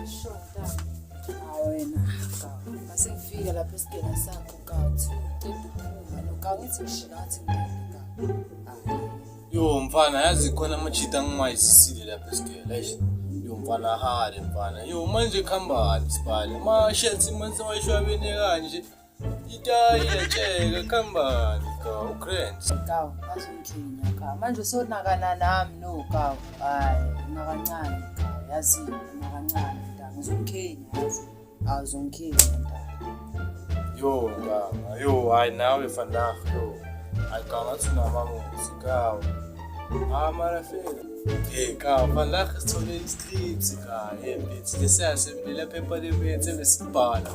Shoda. Wena ka mase ngifika lapha esigela sakho ka uthi uqeda ukuphuma noka ngithi ngishikathi ngika. Yo mfana yazi khona amachita angimayisisile lapha esigela eish. Yo mfana hare mfana. Yo manje khambani sibale. Mashelsi manje wayishwabene kanje. Itayile tsheka khambani ka ugrand. Ka azongithinya ka manje sonakana nami no ka. Hayi nakancane ka yazi nakancane nta ngizomkhenya yazi. Azongithinya nta. Yo nganga yo hayi nawe vandag yo. Ayikanga thina mamuzi ka. Mara fela. Ka vandag sithole iscript ka ebit lesiyasebenzela phepha lebethe besibhala.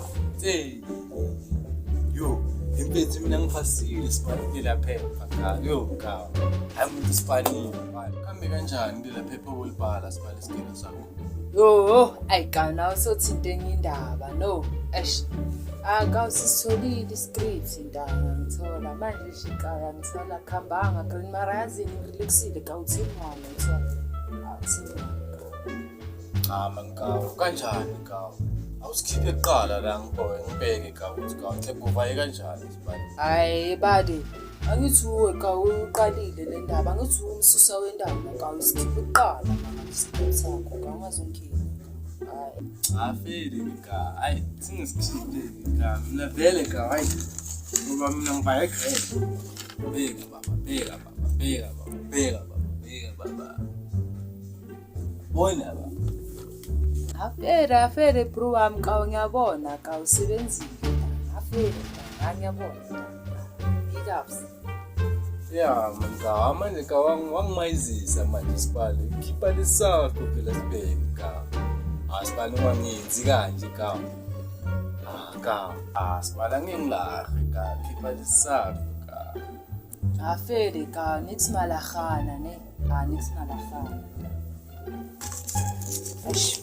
Yo impethu mina ngifasile sibhalile la phepha ka yo ka. Hayi umuntu sibhalile manje. Kambe kanjani le phepha olibhala sibhala isigelo sakho? Yo ayikana usothinte ngindaba no. Eish. Akawusitholile iscript ndanga ngithola manje shikaya ngithola khambanga green marazi ngirelaxile ka uthini mama ngithola Mangawo kanjani ka awusikhiphe eqala la ngibheke ka uthi ka nhlekuvaye kanjani sibani hayi bade angithi uwe ka uqalile le ndaba angithi umsusa wendaba ka usikhiphe eqala mama iscript sakho ka ungazongkhipha afeli ka hayi singisikhiphe ka mina vele ka hayi ngoba mina ngibaye grade bheka baba bona ba afere bro wami ka ngiyabona ka usebenzile afere ngiyabona bigups ya manga manje ka wangimayizisa manje sibale khipha lesakho phela sibheke ka asibale wangenzi kanje ka sibala ngengilahre ka khipha lesakho ka afere ka niks malagana ne niks malagana Eish.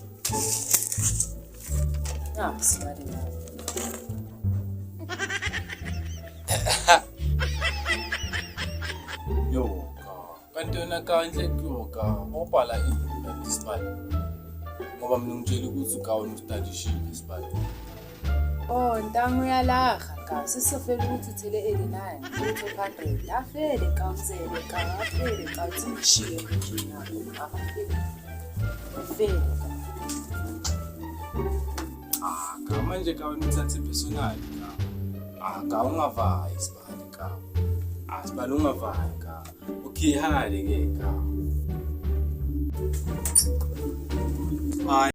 Sibale na. Yo kanti yona kanhle kuyoka obhala ini sibale ngoba mina ngitshela ukuthi ukawona ustadishile sibale Ntango yalaga ka sisofela ukuthi uthele 89 500 afere ka uzele ka afere ka utshishiye njena afere manje ka unithathe personal ka ungavayi sibale ka sibale ungavayi ka ukhihale ke ka